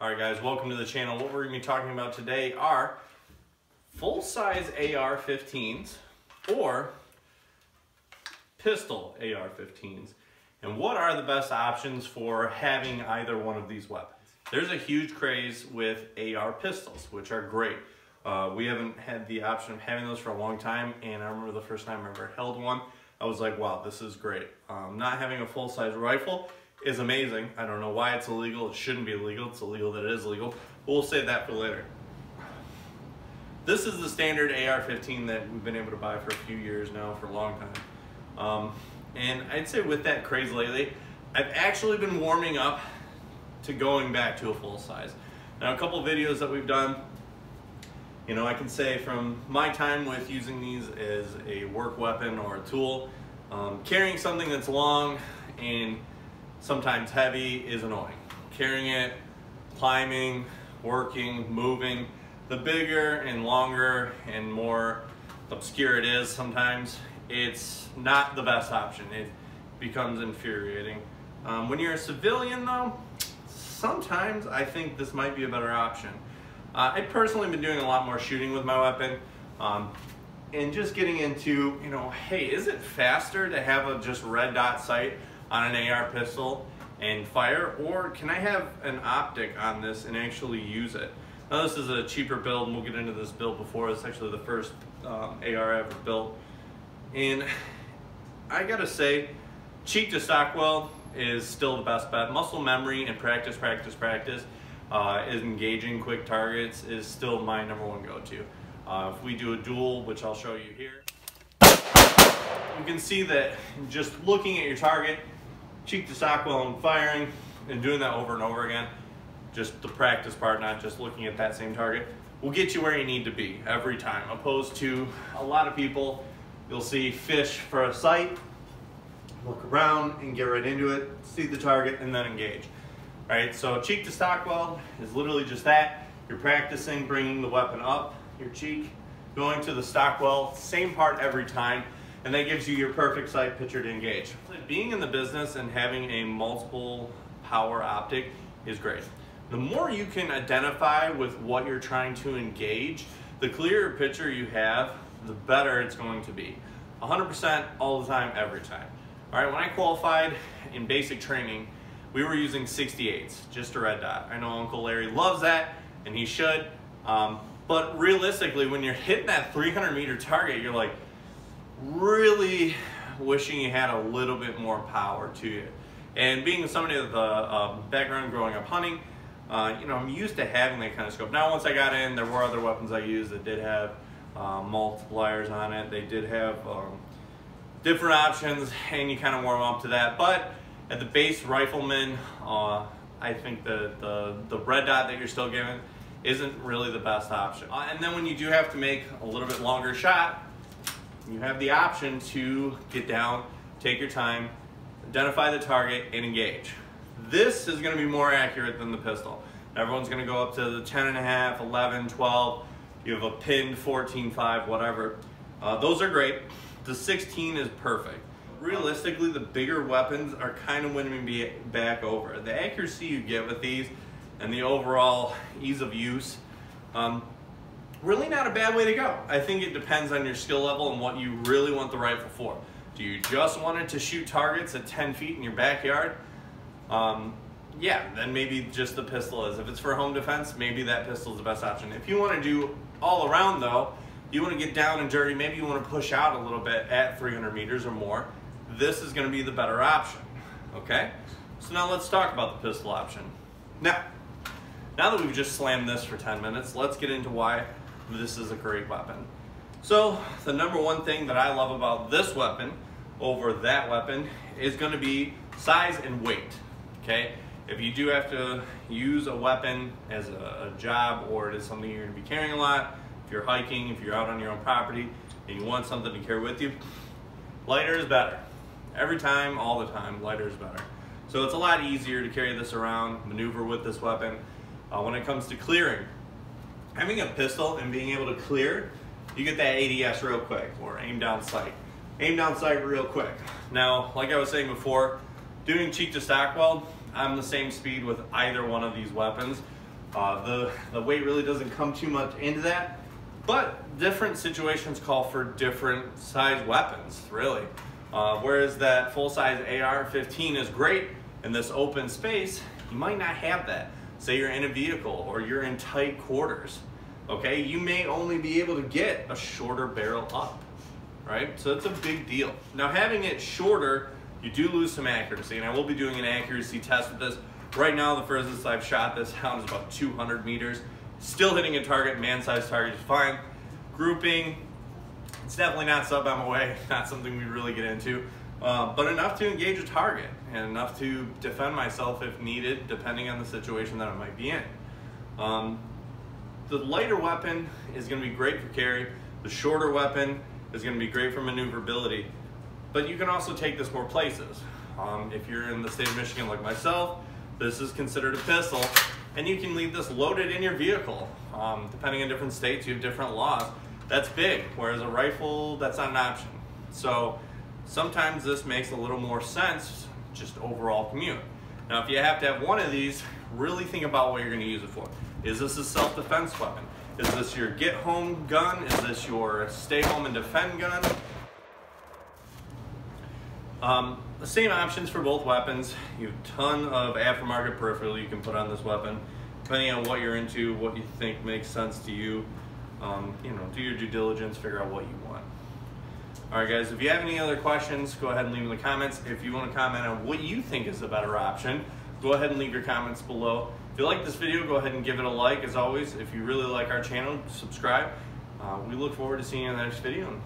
Alright guys, welcome to the channel. What we're going to be talking about today are full-size AR-15s or pistol AR-15s. And what are the best options for having either one of these weapons? There's a huge craze with AR pistols, which are great. We haven't had the option of having those for a long time, and I remember the first time I ever held one, I was like, wow, this is great. Not having a full-size rifle is amazing. I don't know why it's illegal. It shouldn't be illegal. It's illegal that it is illegal. But we'll save that for later. This is the standard AR-15 that we've been able to buy for a few years now, for a long time. And I'd say with that craze lately, I've actually been warming up to going back to a full size. Now, a couple videos that we've done, you know, I can say from my time with using these as a work weapon or a tool, carrying something that's long and sometimes heavy is annoying. Carrying it, climbing, working, moving, the bigger and longer and more obscure it is sometimes, it's not the best option. It becomes infuriating. When you're a civilian though, sometimes I think this might be a better option. I've personally been doing a lot more shooting with my weapon and just getting into, you know, hey, is it faster to have a just red dot sight on an AR pistol and fire, or can I have an optic on this and actually use it? Now this is a cheaper build, and we'll get into this build before. It's actually the first AR I ever built. And I gotta say, cheek to stock weld is still the best bet. Muscle memory and practice is engaging quick targets is still my #1 go-to. If we do a duel, which I'll show you here, you can see that just looking at your target, cheek to stock weld and firing, and doing that over and over again, just the practice part, not just looking at that same target, will get you where you need to be every time. Opposed to a lot of people, you'll see fish for a sight, look around and get right into it, see the target, and then engage. Right? So cheek to stock weld is literally just that. You're practicing bringing the weapon up your cheek, going to the stock weld, same part every time, and that gives you your perfect sight picture to engage. Being in the business and having a multiple power optic is great. The more you can identify with what you're trying to engage, the clearer picture you have, the better it's going to be. 100% all the time, every time. All right, when I qualified in basic training, we were using 68s, just a red dot. I know Uncle Larry loves that, and he should. But realistically, when you're hitting that 300-meter target, you're like really wishing you had a little bit more power to you. And being somebody with a background growing up hunting, you know, I'm used to having that kind of scope. Now, once I got in, there were other weapons I used that did have multipliers on it. They did have different options, and you kind of warm up to that. But at the base rifleman, I think the red dot that you're still given isn't really the best option. And then when you do have to make a little bit longer shot, you have the option to get down, take your time, identify the target, and engage. This is going to be more accurate than the pistol. Everyone's going to go up to the 10.5, 11, 12. You have a pinned 14.5, whatever. Those are great. The 16 is perfect. Realistically, the bigger weapons are kind of winning me back over. The accuracy you get with these and the overall ease of use, really not a bad way to go. I think it depends on your skill level and what you really want the rifle for. Do you just want it to shoot targets at 10 feet in your backyard? Yeah, then maybe just the pistol is. If it's for home defense, maybe that pistol is the best option. If you want to do all around though, you want to get down and dirty, maybe you want to push out a little bit at 300 meters or more, this is going to be the better option, okay? So now let's talk about the pistol option. Now that we've just slammed this for 10 minutes, let's get into why this is a great weapon. So the #1 thing that I love about this weapon over that weapon is going to be size and weight, okay? If you do have to use a weapon as a job, or it is something you're going to be carrying a lot, if you're hiking, if you're out on your own property, and you want something to carry with you, lighter is better. Every time, all the time, lighter is better. So it's a lot easier to carry this around, maneuver with this weapon. When it comes to clearing, having a pistol and being able to clear, you get that ADS real quick, or aim down sight. Aim down sight real quick. Now, like I was saying before, doing cheek to stock weld, I'm the same speed with either one of these weapons. The weight really doesn't come too much into that, but different situations call for different size weapons, really. Whereas that full-size AR-15 is great in this open space, you might not have that. Say you're in a vehicle or you're in tight quarters, okay? You may only be able to get a shorter barrel up, right? So it's a big deal. Now, having it shorter, you do lose some accuracy, and I will be doing an accuracy test with this. Right now, the furthest I've shot this hound is about 200 meters. Still hitting a target, man-sized target is fine. Grouping, it's definitely not sub-MOA, not something we really get into, but enough to engage a target and enough to defend myself if needed, depending on the situation that I might be in. The lighter weapon is going to be great for carry. The shorter weapon is going to be great for maneuverability, but you can also take this more places. If you're in the state of Michigan like myself, this is considered a pistol, and you can leave this loaded in your vehicle. Depending on different states, you have different laws. That's big, whereas a rifle, that's not an option. So sometimes this makes a little more sense, just overall commute. Now, if you have to have one of these, really think about what you're going to use it for. Is this a self-defense weapon? Is this your get-home gun? Is this your stay-home and defend gun? The same options for both weapons. You have a ton of aftermarket peripheral you can put on this weapon, depending on what you're into, what you think makes sense to you. You know, do your due diligence, figure out what you want. All right, guys, if you have any other questions, go ahead and leave them in the comments. If you want to comment on what you think is the better option, go ahead and leave your comments below. If you like this video, go ahead and give it a like. As always, if you really like our channel, subscribe. We look forward to seeing you in the next video.